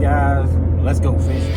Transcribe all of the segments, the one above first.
guys, let's go fishing.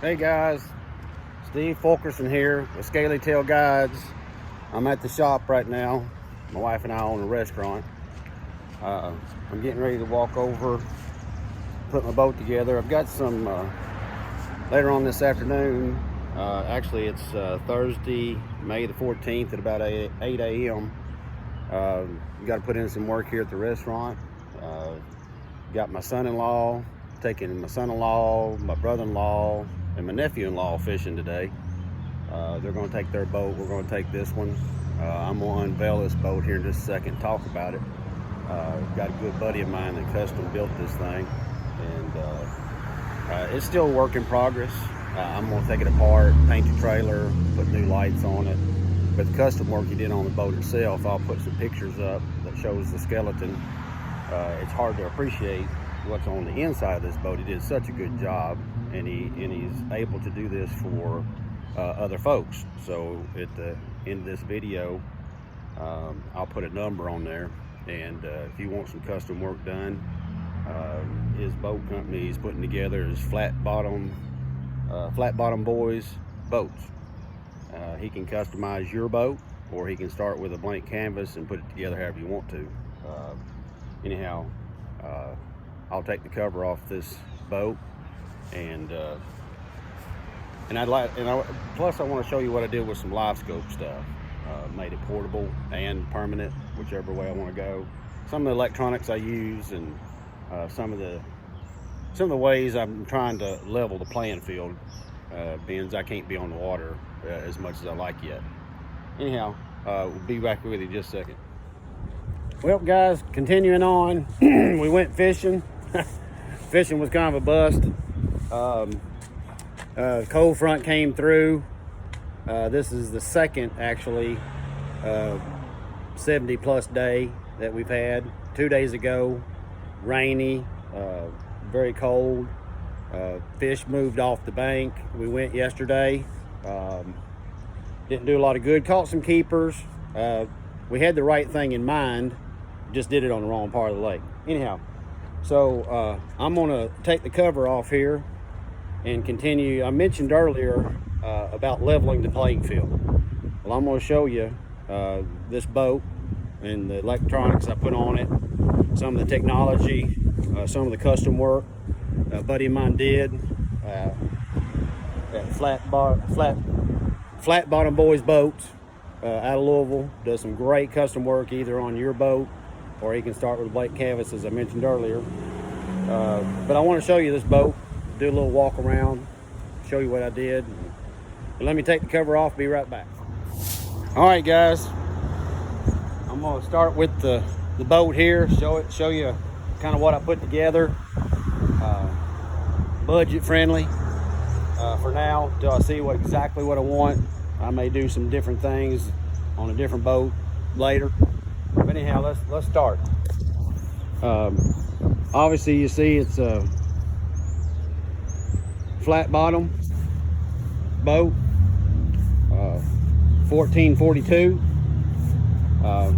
Hey guys, Steve Fulkerson here with Scaley Tail Guides. I'm at the shop right now. My wife and I own a restaurant. I'm getting ready to walk over, put my boat together. I've got some later on this afternoon. Actually, it's Thursday, May the 14th at about 8 a.m. Got to put in some work here at the restaurant. Got my son-in-law, taking my son-in-law, my brother-in-law, and my nephew-in-law fishing today. They're going to take their boat. We're going to take this one. I'm going to unveil this boat here in just a second, talk about it. Got a good buddy of mine that custom built this thing, and it's still a work in progress. I'm going to take it apart, paint the trailer, put new lights on it. But the custom work he did on the boat itself, I'll put some pictures up that shows the skeleton. It's hard to appreciate what's on the inside of this boat. He did such a good job, and he's able to do this for other folks. So at the end of this video, I'll put a number on there, and if you want some custom work done, his boat company he's putting together is Flat Bottom Boys boats. He can customize your boat, or he can start with a blank canvas and put it together however you want to. Anyhow, I'll take the cover off this boat, and plus I want to show you what I did with some live scope stuff. Made it portable and permanent, whichever way I want to go. Some of the electronics I use, and some of the ways I'm trying to level the playing field, being as I can't be on the water as much as I like yet. Anyhow, we'll be back with you in just a second. Well guys, continuing on, we went fishing. Fishing was kind of a bust. Cold front came through. This is the second, actually, 70 plus day that we've had. 2 days ago, rainy, very cold. Fish moved off the bank. We went yesterday. Didn't do a lot of good. Caught some keepers. We had the right thing in mind, just did it on the wrong part of the lake. Anyhow, so I'm gonna take the cover off here and continue. I mentioned earlier about leveling the playing field. Well, I'm gonna show you this boat and the electronics I put on it, some of the technology, some of the custom work a buddy of mine did at Flat Bottom Boys boats out of Louisville. Does some great custom work either on your boat, or you can start with a blank canvas, as I mentioned earlier. But I want to show you this boat, do a little walk around, show you what I did. But let me take the cover off, be right back. All right guys, I'm going to start with the boat here, show you kind of what I put together. Budget friendly for now, till I see exactly what I want. I may do some different things on a different boat later. But anyhow, let's start. Obviously you see it's a flat bottom boat, 1442.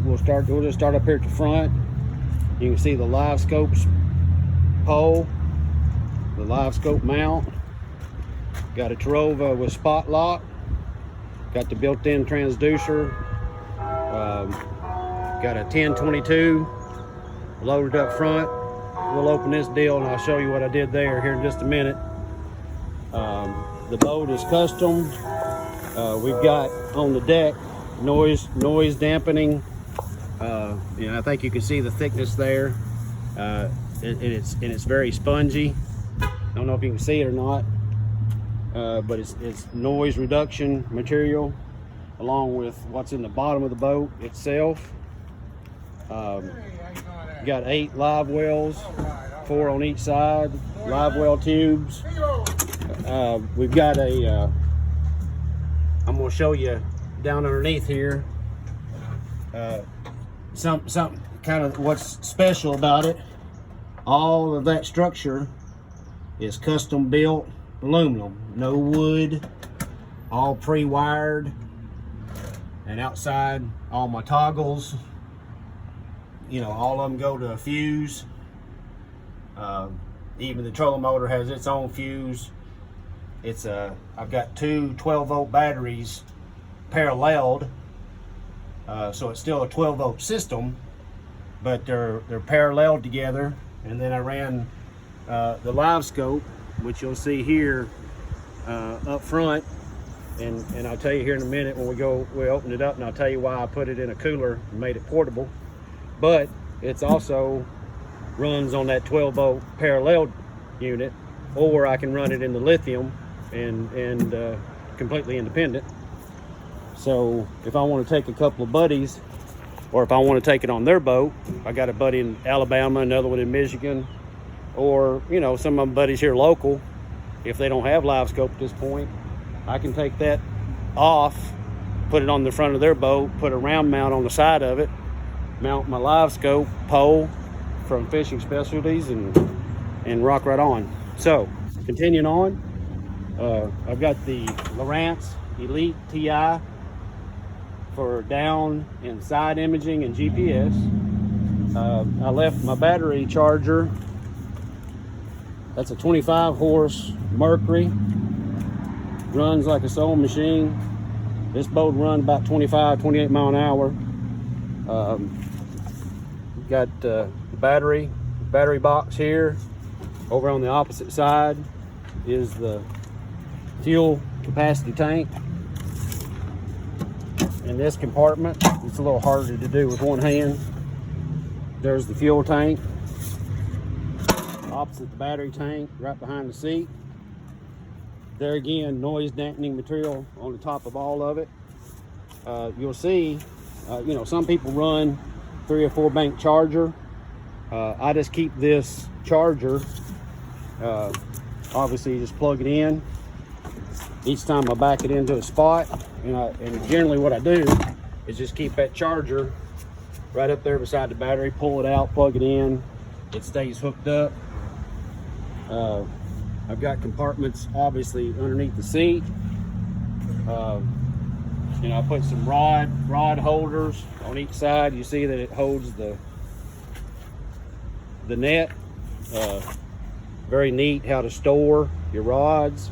We'll just start up here at the front. You can see the live scopes pole, the live scope mount. Got a Tarova with spot lock. Got the built-in transducer. Got a 1022 loaded up front. We'll open this deal and I'll show you what I did there here in just a minute. The boat is custom. We've got on the deck noise dampening. I think you can see the thickness there. It's very spongy. I don't know if you can see it or not. but it's noise reduction material along with what's in the bottom of the boat itself. Got 8 live wells, 4 on each side, live well tubes. We've got a, I'm gonna show you down underneath here, something kind of what's special about it. All of that structure is custom built aluminum, no wood, all pre-wired. And outside, all my toggles, you know, all of them go to a fuse. Even the trolling motor has its own fuse. I've got 2 12-volt batteries paralleled, so it's still a 12-volt system, but they're paralleled together. And then I ran the live scope, which you'll see here up front. And I'll tell you here in a minute when we open it up, and I'll tell you why I put it in a cooler and made it portable. But it's also runs on that 12-volt parallel unit, or I can run it in the lithium and completely independent. So if I want to take a couple of buddies, or if I want to take it on their boat, I got a buddy in Alabama, another one in Michigan, or you know, some of my buddies here local, if they don't have live scope at this point, I can take that off, put it on the front of their boat, put a round mount on the side of it, mount my live scope pole from Fishing Specialties, and rock right on. So continuing on, I've got the Lowrance Elite TI for down and side imaging and GPS. I left my battery charger. That's a 25 horse Mercury. Runs like a sewing machine. This boat run about 25, 28 mile an hour. Got the battery box here. Over on the opposite side is the fuel capacity tank. In this compartment, it's a little harder to do with one hand. There's the fuel tank. Opposite the battery tank, right behind the seat. There again, noise dampening material on the top of all of it. You'll see, you know, some people run 3 or 4 bank charger. I just keep this charger. Obviously, you just plug it in. Each time I back it into a spot, and generally what I do is just keep that charger right up there beside the battery, pull it out, plug it in. It stays hooked up. I've got compartments obviously underneath the seat. You know, I put some rod holders on each side. You see that it holds the net. Very neat how to store your rods.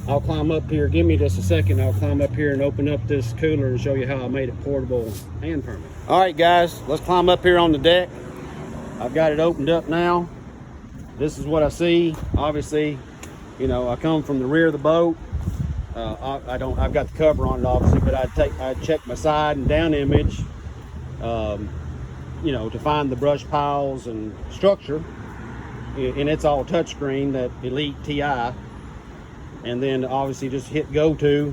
I'll climb up here. Give me just a second. I'll climb up here and open up this cooler and show you how I made it portable and permanent. All right, guys, let's climb up here on the deck. I've got it opened up now. This is what I see. Obviously, you know, I come from the rear of the boat. I've got the cover on it obviously, but I'd check my side and down image, you know, to find the brush piles and structure. And it's all touchscreen, that Elite TI. And then obviously just hit go to,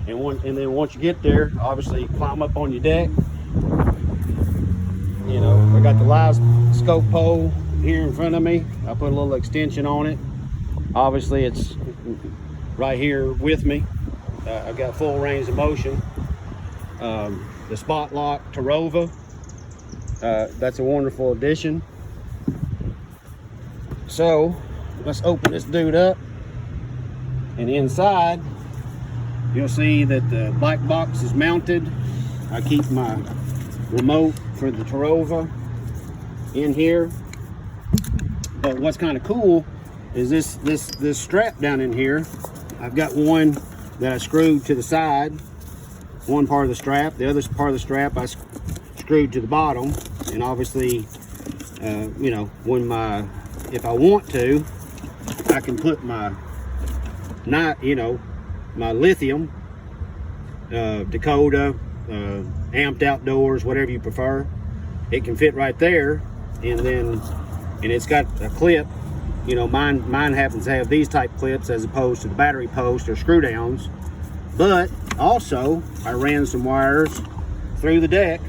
and then once you get there, obviously climb up on your deck. You know, I got the live scope pole here in front of me. I put a little extension on it. Obviously it's right here with me. I've got full range of motion. The spot lock Tarova, that's a wonderful addition. So let's open this dude up, and inside you'll see that the black box is mounted. I keep my remote for the Tarova in here. But what's kind of cool is this strap down in here. I've got one that I screwed to the side, one part of the strap. The other part of the strap I screwed to the bottom. And obviously, you know, if I want to, I can put my lithium, Dakota, Amped Outdoors, whatever you prefer. It can fit right there, and it's got a clip You know, mine happens to have these type clips as opposed to the battery post or screw downs. But also, I ran some wires through the deck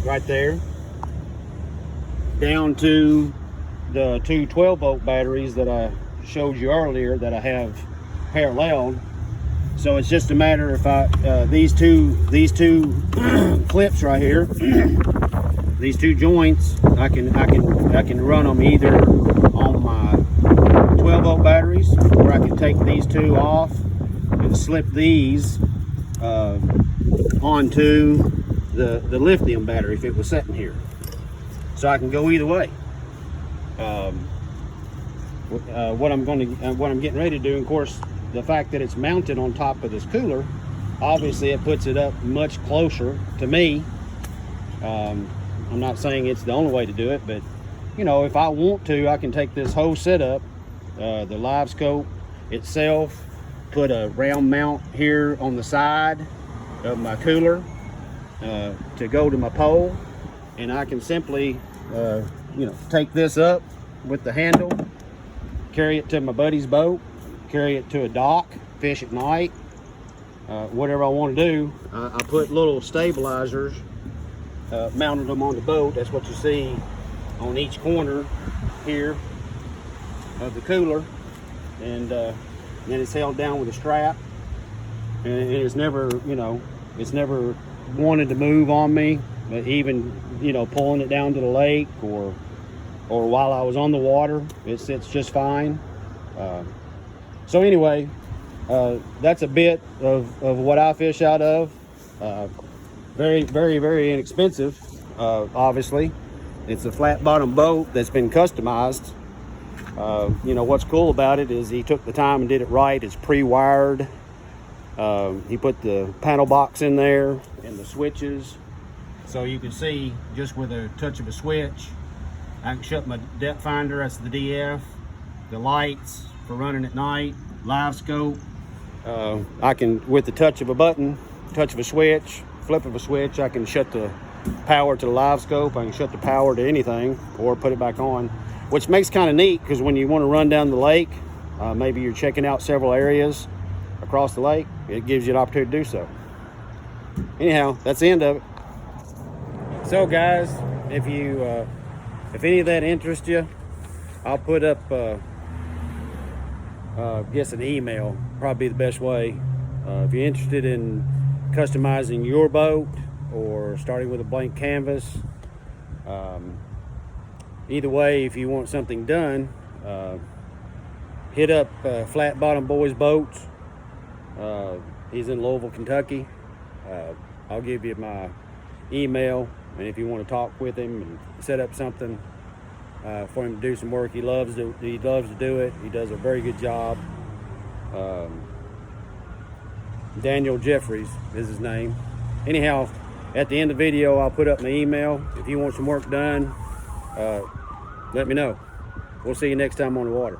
right there down to the two 12-volt batteries that I showed you earlier that I have paralleled. So it's just a matter if these two clips right here, these two joints, I can run them either on my 12-volt batteries, or I can take these two off and slip these onto the lithium battery if it was sitting here. So I can go either way. What I'm getting ready to do, of course, the fact that it's mounted on top of this cooler, obviously it puts it up much closer to me. I'm not saying it's the only way to do it, but you know, if I want to, I can take this whole setup, the live scope itself, put a round mount here on the side of my cooler to go to my pole, and I can simply you know, take this up with the handle, carry it to my buddy's boat, carry it to a dock, fish at night, whatever I want to do. I put little stabilizers, mounted them on the boat. That's what you see on each corner here of the cooler, and then it's held down with a strap, and it's never, you know, it's never wanted to move on me, but even, you know, pulling it down to the lake or while I was on the water, it sits just fine. So anyway, that's a bit of what I fish out of. Very, very, very inexpensive, obviously. It's a flat bottom boat that's been customized. You know, what's cool about it is he took the time and did it right. It's pre-wired. He put the panel box in there and the switches. So you can see just with a touch of a switch, I can shut my depth finder, that's the DF, the lights for running at night, live scope. I can, with the touch of a button, touch of a switch, flip of a switch, I can shut the power to the live scope. I can shut the power to anything or put it back on, which makes kind of neat because when you want to run down the lake, maybe you're checking out several areas across the lake, it gives you an opportunity to do so. Anyhow, that's the end of it. So guys, if any of that interests you, I'll put up guess an email, probably the best way. If you're interested in customizing your boat or starting with a blank canvas, either way, if you want something done, hit up Flat Bottom Boys Boats. He's in Louisville, Kentucky. I'll give you my email, and if you want to talk with him and set up something for him to do some work, he loves to do it. He does a very good job. Daniel Jeffries is his name. Anyhow, at the end of the video, I'll put up my email. If you want some work done, let me know. We'll see you next time on the water.